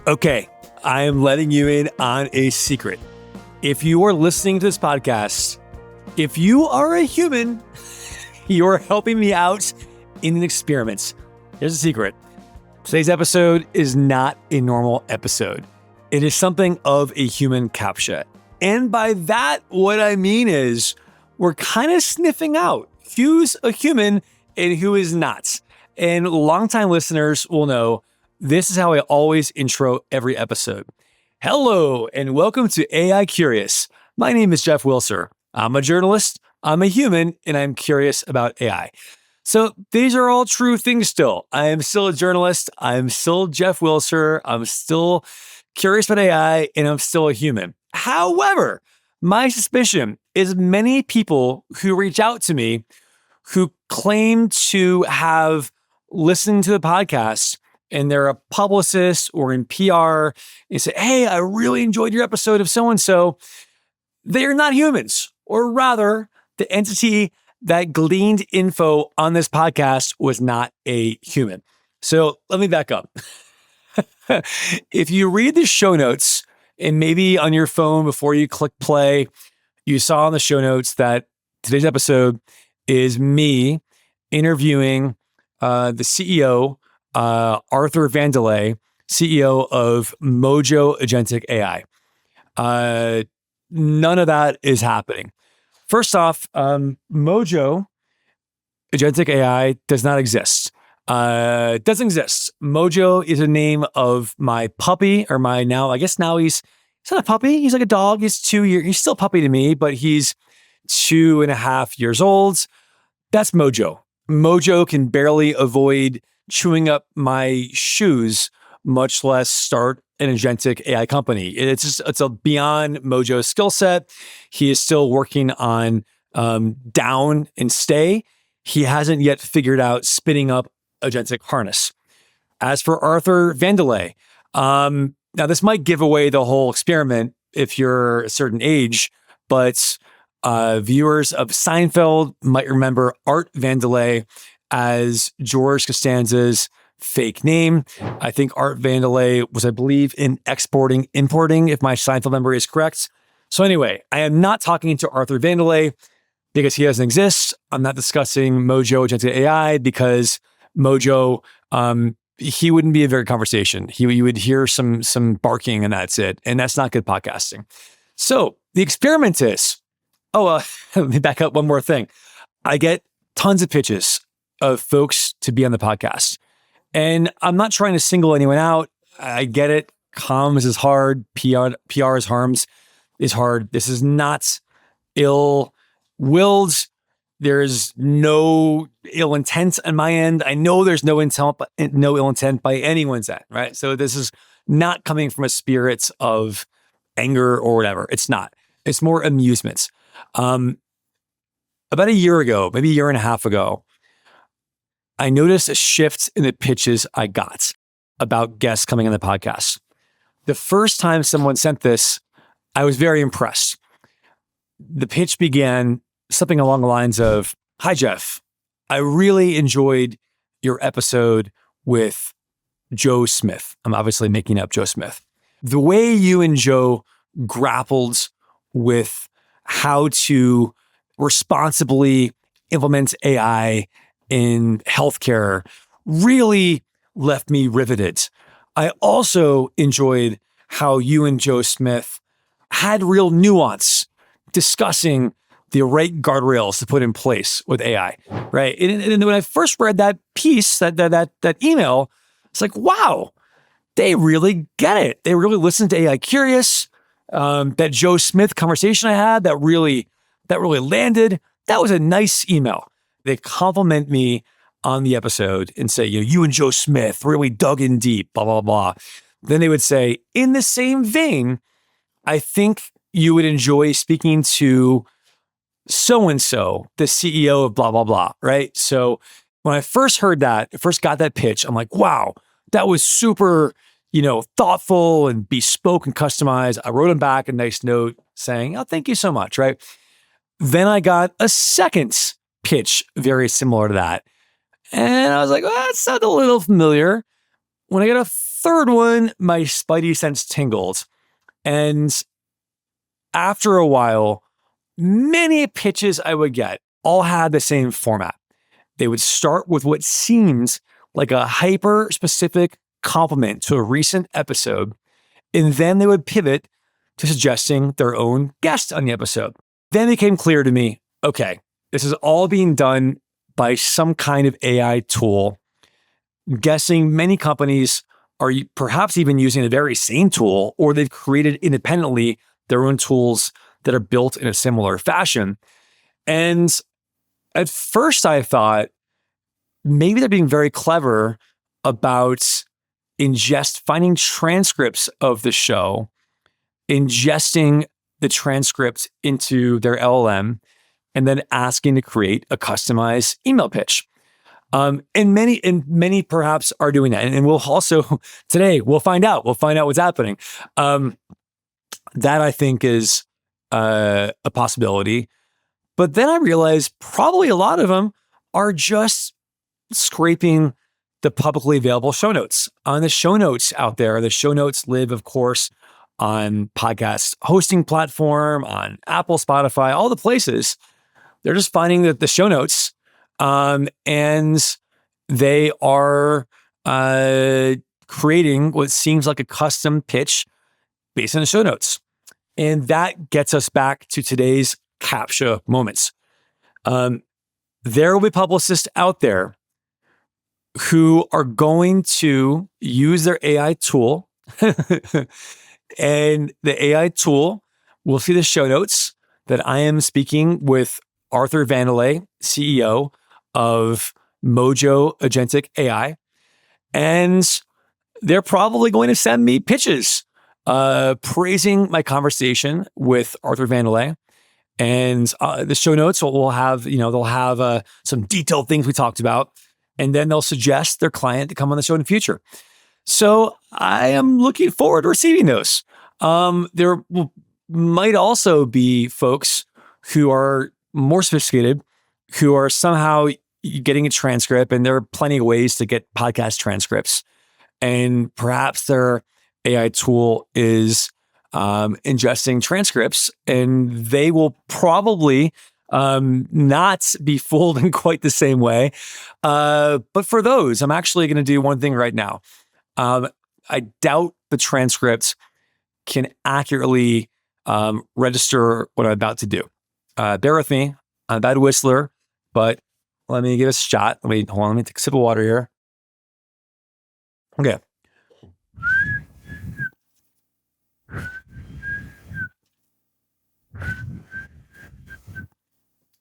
Okay, I am letting you in on a secret. If you are listening to this podcast, if you are a human, you're helping me out in an experiment. Here's a secret. Today's episode is not a normal episode. It is something of a human captcha. And by that, what I mean is we're kind of sniffing out who's a human and who is not. And longtime listeners will know this is how I always intro every episode. Hello, and welcome to AI Curious. My name is Jeff Wilser. I'm a journalist, I'm a human, and I'm curious about AI. So these are all true things still. I am still a journalist. I'm still Jeff Wilser. I'm still curious about AI, and I'm still a human. However, my suspicion is many people who reach out to me who claim to have listened to the podcast and they're a publicist or in PR and say, hey, I really enjoyed your episode of so-and-so. They are not humans, or rather the entity that gleaned info on this podcast was not a human. So let me back up. If you read the show notes and maybe on your phone before you click play, you saw in the show notes that today's episode is me interviewing the CEO, Arthur Vandelay, CEO of Mojo Agentic AI. None of that is happening. First off, Mojo Agentic AI does not exist. It doesn't exist. Mojo is a name of my puppy, or my now he's not a puppy. He's like a dog. He's 2 years. He's still a puppy to me, but he's 2.5 years old. That's Mojo. Mojo can barely avoid chewing up my shoes, much less start an agentic AI company. It's a beyond Mojo's skill set. He is still working on down and stay. He hasn't yet figured out spinning up agentic harness. As for Arthur Vandelay, now this might give away the whole experiment if you're a certain age, but viewers of Seinfeld might remember Art Vandelay as George Costanza's fake name. I think Art Vandelay was, I believe, in exporting, importing, if my Seinfeld memory is correct. So anyway, I am not talking to Arthur Vandelay because he doesn't exist. I'm not discussing Mojo Agentic AI because Mojo, he wouldn't be a very conversation. You would hear some barking and that's it. And that's not good podcasting. So the experiment is, let me back up one more thing. I get tons of pitches of folks to be on the podcast. And I'm not trying to single anyone out. I get it. Comms is hard. PR is hard. This is not ill-willed. There's no ill intent on my end. I know there's no ill intent by anyone's end, right? So this is not coming from a spirit of anger or whatever. It's not. It's more amusement. About a year ago, maybe a year and a half ago, I noticed a shift in the pitches I got about guests coming on the podcast. The first time someone sent this, I was very impressed. The pitch began something along the lines of, hi, Jeff. I really enjoyed your episode with Joe Smith. I'm obviously making up Joe Smith. The way you and Joe grappled with how to responsibly implement AI in healthcare really left me riveted. I also enjoyed how you and Joe Smith had real nuance discussing the right guardrails to put in place with AI, right? And when I first read that piece, that email, it's like, wow, they really get it. They really listened to AI Curious. That Joe Smith conversation I had that really landed. That was a nice email. They compliment me on the episode and say, you and Joe Smith really dug in deep, blah, blah, blah. Then they would say, in the same vein, I think you would enjoy speaking to so-and-so, the CEO of blah, blah, blah, right? So when I first got that pitch, I'm like, wow, that was super, thoughtful and bespoke and customized. I wrote him back a nice note saying, oh, thank you so much, right? Then I got a second pitch very similar to that. And I was like, well, that sounds a little familiar. When I got a third one, my spidey sense tingled. And after a while, many pitches I would get all had the same format. They would start with what seems like a hyper-specific compliment to a recent episode, and then they would pivot to suggesting their own guest on the episode. Then it became clear to me, okay, this is all being done by some kind of AI tool. I'm guessing many companies are perhaps even using the very same tool, or they've created independently their own tools that are built in a similar fashion. And at first I thought maybe they're being very clever about finding transcripts of the show, ingesting the transcript into their LLM, and then asking to create a customized email pitch. And many perhaps are doing that. And we'll also, today, we'll find out what's happening. That I think is a possibility. But then I realized probably a lot of them are just scraping the publicly available show notes. On the show notes out there, the show notes live, of course, on podcast hosting platform, on Apple, Spotify, all the places. They're just finding that the show notes, and they are creating what seems like a custom pitch based on the show notes. And that gets us back to today's CAPTCHA moments. There will be publicists out there who are going to use their AI tool, and the AI tool will see the show notes that I am speaking with Arthur Vandelay, CEO of Mojo Agentic AI, and they're probably going to send me pitches praising my conversation with Arthur Vandelay. And the show notes will have, they'll have some detailed things we talked about, and then they'll suggest their client to come on the show in the future. So I am looking forward to receiving those. There might also be folks who are more sophisticated, who are somehow getting a transcript, and there are plenty of ways to get podcast transcripts. And perhaps their AI tool is ingesting transcripts, and they will probably not be fooled in quite the same way. But for those, I'm actually going to do one thing right now. I doubt the transcript can accurately register what I'm about to do. Bear with me. I'm a bad whistler, but let me give it a shot. Let me take a sip of water here. Okay.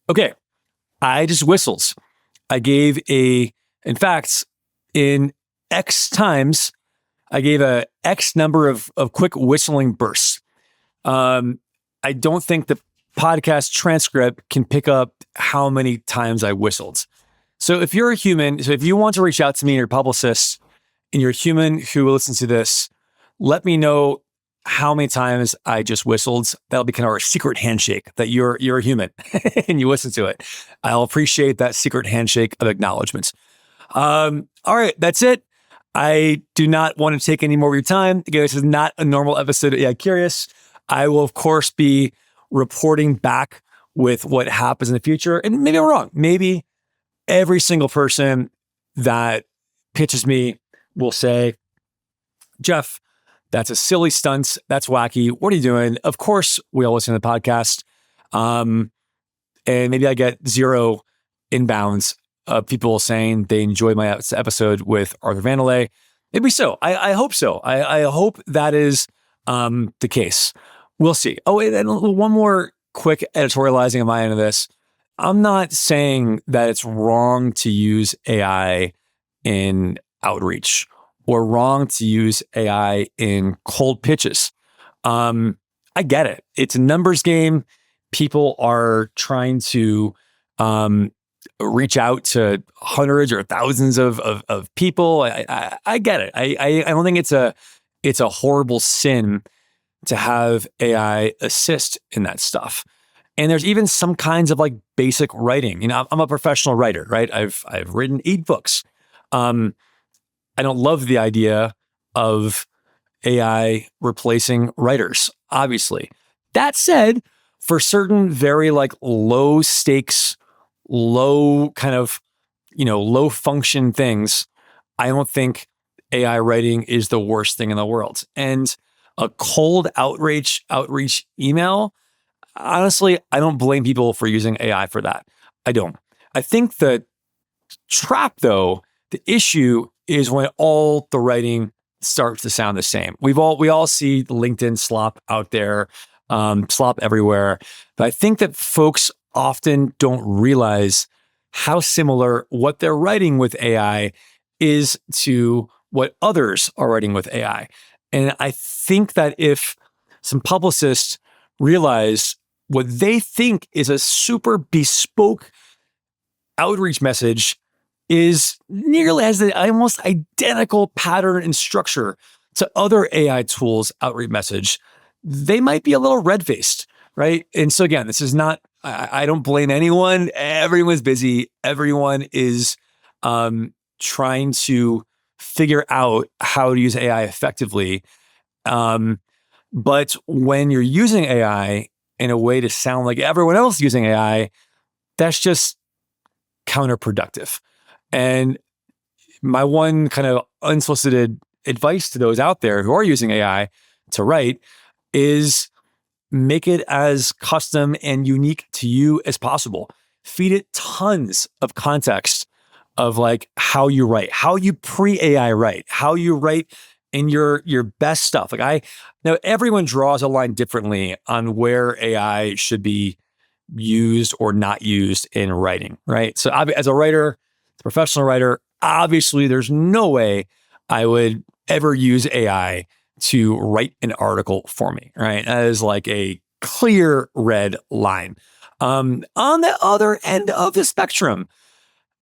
Okay, I just whistled. I gave in X times, I gave a X number of quick whistling bursts. I don't think the podcast transcript can pick up how many times I whistled. So if you're a human, if you want to reach out to me, your publicist, and you're a human who listens to this, let me know how many times I just whistled. That'll be kind of our secret handshake that you're a human and you listen to it. I'll appreciate that secret handshake of acknowledgement. All right, that's it. I do not want to take any more of your time. Again, this is not a normal episode of AI Curious. I will, of course, be reporting back with what happens in the future. And maybe I'm wrong. Maybe every single person that pitches me will say, Jeff, that's a silly stunt. That's wacky. What are you doing? Of course, we all listen to the podcast. And maybe I get 0 inbounds of people saying they enjoyed my episode with Arthur Vandelay. Maybe so. I hope so. I hope that is the case. We'll see. Oh, and one more quick editorializing on my end of this. I'm not saying that it's wrong to use AI in outreach or wrong to use AI in cold pitches. I get it. It's a numbers game. People are trying to reach out to hundreds or thousands of people. I get it. I don't think it's a horrible sin to have AI assist in that stuff. And there's even some kinds of like basic writing. You know, I'm a professional writer, right? I've written 8 books. I don't love the idea of AI replacing writers, obviously. That said, for certain very like low stakes, low kind of, low function things, I don't think AI writing is the worst thing in the world. And a cold outreach email, honestly, I don't blame people for using AI for that. I don't. I think the trap, though, the issue is when all the writing starts to sound the same. We all see LinkedIn slop out there, slop everywhere. But I think that folks often don't realize how similar what they're writing with AI is to what others are writing with AI. And I think that if some publicists realize what they think is a super bespoke outreach message is nearly as the almost identical pattern and structure to other AI tools' outreach message, they might be a little red-faced, right? And so again, this is not, I don't blame anyone. Everyone's busy. Everyone is trying to figure out how to use AI effectively. But when you're using AI in a way to sound like everyone else using AI, that's just counterproductive. And my one kind of unsolicited advice to those out there who are using AI to write is make it as custom and unique to you as possible. Feed it tons of context of like how you write, how you pre-AI write, how you write in your best stuff. Like I know everyone draws a line differently on where AI should be used or not used in writing, right? So as a writer, as a professional writer, obviously there's no way I would ever use AI to write an article for me, right? That is like a clear red line. On the other end of the spectrum,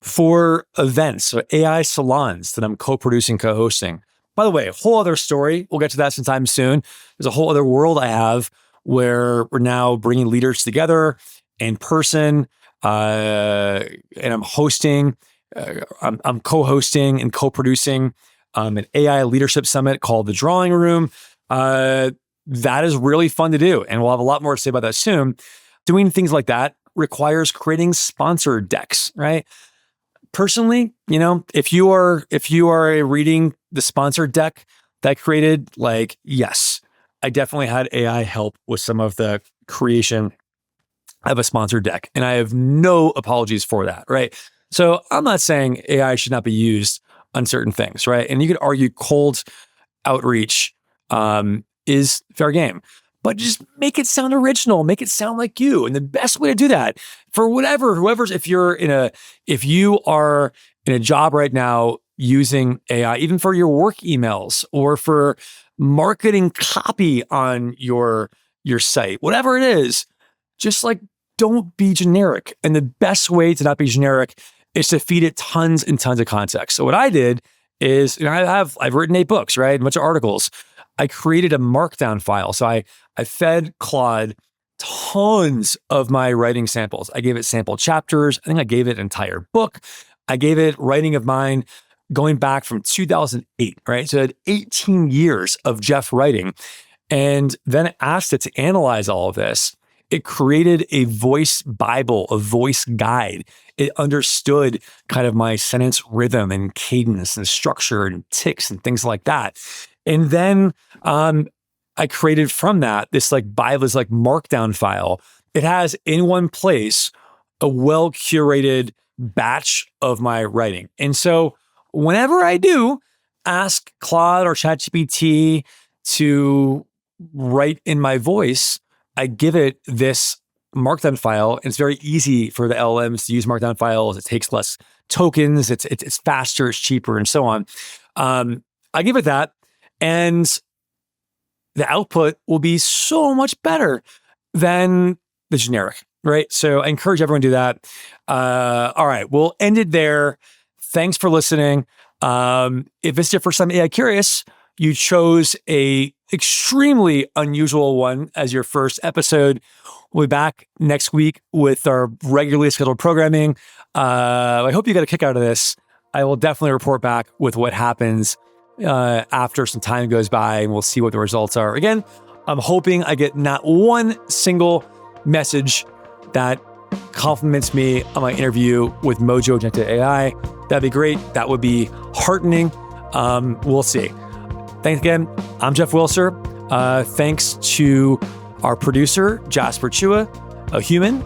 for events, so AI salons that I'm co-producing, co-hosting. By the way, a whole other story. We'll get to that sometime soon. There's a whole other world I have where we're now bringing leaders together in person, and I'm hosting, I'm co-hosting and co-producing an AI leadership summit called The Drawing Room. That is really fun to do, and we'll have a lot more to say about that soon. Doing things like that requires creating sponsor decks, right? Personally, if you are reading the sponsor deck that I created, like, yes, I definitely had AI help with some of the creation of a sponsor deck, and I have no apologies for that, right? So I'm not saying AI should not be used on certain things, right? And you could argue cold outreach is fair game, but just make it sound original, make it sound like you. And the best way to do that for whoever's, if you are in a job right now using AI, even for your work emails or for marketing copy on your site, whatever it is, just like don't be generic. And the best way to not be generic is to feed it tons and tons of context. So what I did is, I've written 8 books, right? A bunch of articles. I created a markdown file. So I fed Claude tons of my writing samples. I gave it sample chapters. I think I gave it an entire book. I gave it writing of mine going back from 2008, right? So it had 18 years of Jeff writing, and then asked it to analyze all of this. It created a voice Bible, a voice guide. It understood kind of my sentence rhythm and cadence and structure and tics and things like that. And then I created from that this like Bible, this like markdown file. It has in one place a well-curated batch of my writing. And so whenever I do ask Claude or ChatGPT to write in my voice, I give it this markdown file. And it's very easy for the LLMs to use markdown files. It takes less tokens. It's faster, it's cheaper, and so on. I give it that, and the output will be so much better than the generic, right? So I encourage everyone to do that. All right, we'll end it there. Thanks for listening. If it's your first time AI curious, you chose a extremely unusual one as your first episode. We'll be back next week with our regularly scheduled programming. I hope you got a kick out of this. I will definitely report back with what happens after some time goes by, and we'll see what the results are. Again, I'm hoping I get not one single message that compliments me on my interview with Mojo Agentic AI. That'd be great. That would be heartening. We'll see. Thanks again. I'm Jeff Wilser. Thanks to our producer, Jasper Chua, a human.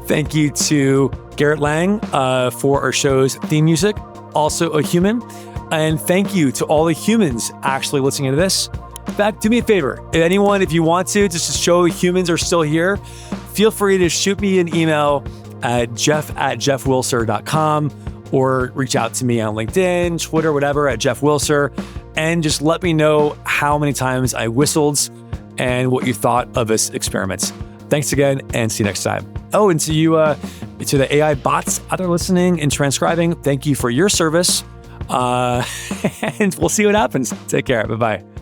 Thank you to Garrett Lang for our show's theme music, also a human. And thank you to all the humans actually listening to this. In fact, do me a favor. If you want to, just to show humans are still here, feel free to shoot me an email at jeff@jeffwilser.com or reach out to me on LinkedIn, Twitter, whatever, at Jeff Wilser, and just let me know how many times I whistled and what you thought of this experiment. Thanks again, and see you next time. Oh, and to you, to the AI bots out there listening and transcribing, thank you for your service. And we'll see what happens. Take care. Bye-bye.